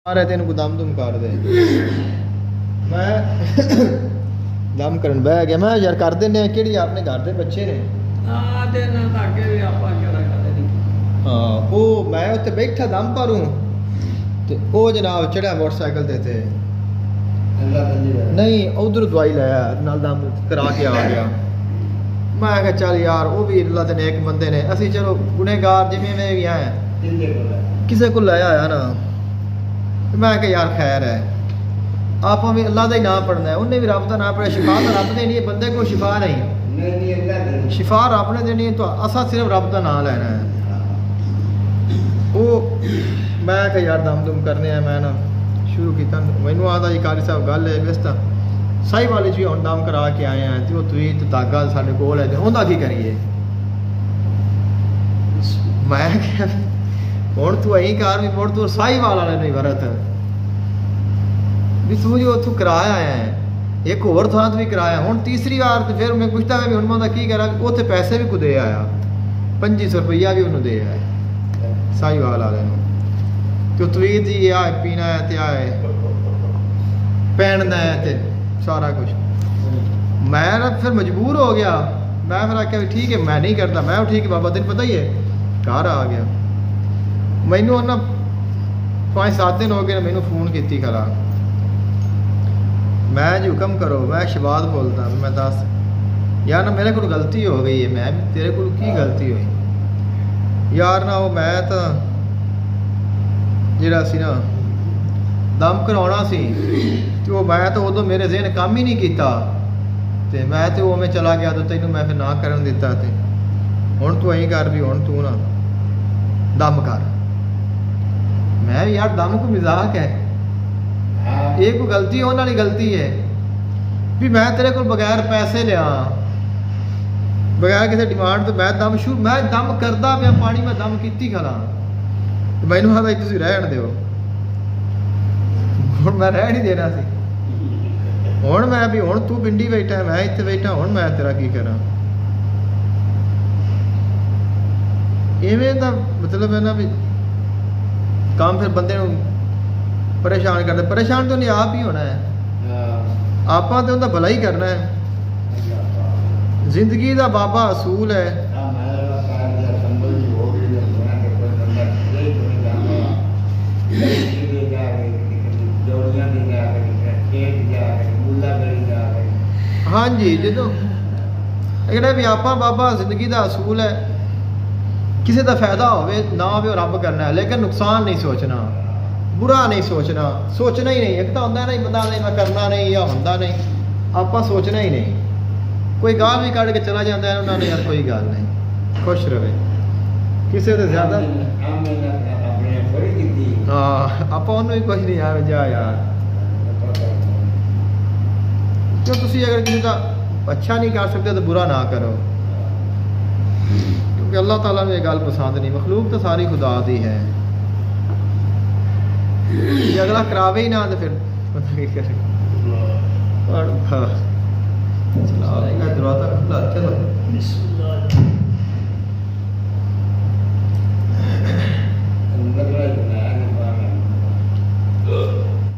रहे तेन को दम दुम कर दे मैं दम करन बह गया मैं यार कर देने केड़ी अपने घर दे बच्चे ने हां ते ना ताके भी आपा केड़ा कर दे हां वो मैं उत्ते बैठा दम भरूं ते ओ जनाब चढ़ा मोटरसाइकिल ते नहीं उधर दवाई लाया नाल दम करा के आ गया मैं कहा चल यार वो भी अल्लाह दे नेक बंदे ने असि चलो गुनहगार जिवें में भी आए किसे को लाया आया ना मैं कहा यार खैर है आप भी अल्लाह का ही नाम पढ़ना है उन्हें भी रब का नाम पढ़ा शिफा तो रब देनी है बंदे को शिफा नहीं शिफा रब ने देनी है तो असा सिर्फ रब का नाम लेना है वो मैं कहा यार दम दुम करने हैं मैं ना शुरू किया मैनू आता जी कारी साहब गल है बस तो साई वाले जी हम दम करा के आए हैं तो तुई तो धागा साढ़े कोल है तो उनका की करिए मैं ਹੁਣ ਤੂੰ ਐਂ ਕਰ ਵੀ ਮੁੜ ਤੂੰ ਸਾਹੀਵਾਲ ਵਾਲੇ ਨੂੰ ਵਰਤ ਵੀ ਤੂੰ ਜੋ ਉੱਥੋਂ ਕਰਾਇਆ ਹੈ ਇੱਕ ਹੋਰ ਥਾਂ ਤੋਂ ਵੀ ਕਰਾਇਆ ਹੁਣ ਤੀਸਰੀ ਵਾਰ ਤੇ ਫਿਰ ਮੈਂ ਪੁੱਛਦਾ ਵੀ ਹੁਣ ਮੈਂ ਉਹਦਾ ਕੀ ਕਰਾਂ ਉੱਥੇ ਪੈਸੇ ਵੀ ਕੁਦੇ ਆਇਆ 2500 ਰੁਪਈਆ ਵੀ ਉਹਨੂੰ ਦੇ ਆਇਆ ਸਾਹੀਵਾਲ ਵਾਲੇ ਨੂੰ ਤੇ ਤਵੀਦ ਜੀ ਆ ਪੀਣਾ ਹੈ ਤੇ ਆਏ ਪਹਿਨਣਾ ਹੈ ਤੇ ਸਾਰਾ ਕੁਝ ਮੈਂ ਨਾ ਫਿਰ ਮਜਬੂਰ ਹੋ ਗਿਆ ਮੈਂ ਫਿਰ ਆਖਿਆ ਵੀ ਠੀਕ ਹੈ ਮੈਂ ਨਹੀਂ ਕਰਦਾ ਮੈਂ ਠੀਕ ਬਾਬਾ ਤੈਨੂੰ ਪਤਾ ਹੀ ਹੈ ਘਰ ਆ ਗਿਆ मैनू ना 5-7 दिन हो गए मैनू फोन की खरा मैं जी हुक्म करो मैं शबाद बोलता मैं दस यार ना मेरे को गलती हो गई है मैं तेरे को की गलती हुई यार ना वो मैं तो जिहड़ा सी ना दम कराउणा सी तो मैं तो उदों मेरे ज़हन काम ही नहीं किया तो मैं तो वो मैं चला गया तो तेनों मैं फिर ना करन दिता ते हुण तू ऐं कर भी हुण तू ना दम कर मैं यार दम को मजाक है ये कोई गलती होने वाली गलती है भी मैं तेरे को बगैर पैसे लिया बगैर किसी डिमांड तो मैं दम शुरू मैं दम करदा पिया पानी में दम कीती खड़ा मैनू हाँ तुसीं रहण दिओ हुण मैं रह नहीं देना सी हुण मैं भी हुण तू पिंडी बैठा मैं इत्थे बैठा हुण मैं तेरा की करा इवें दा मतलब है ना भी काम फिर बंदे परेशान करते परेशान तो नहीं आप ही होना है आप तो उनका भला ही करना है जिंदगी का बाबा असूल है हाँ जी जो भी आप बाबा जिंदगी का असूल है किसी का फायदा हो ना हो रब करना है लेकिन नुकसान नहीं सोचना बुरा नहीं सोचना सोचना ही नहीं एक तो होंगे नहीं बंदा नहीं मैं करना नहीं या होंगे नहीं आप सोचना ही नहीं कोई गाल भी कट के चला जाता है उन्होंने यार कोई गल नहीं खुश रहे किसी तो ज्यादा हाँ आप भी कुछ नहीं यार जा यार क्यों तुम अगर किसी का अच्छा नहीं कर सकते तो बुरा ना करो क्योंकि अल्लाह ताला ने गल पसंद नहीं मखलूक तो सारी खुदा दी है ये अगला करावे ही ना तो फिर पता नहीं करे चलो दरवाजा खुला चलो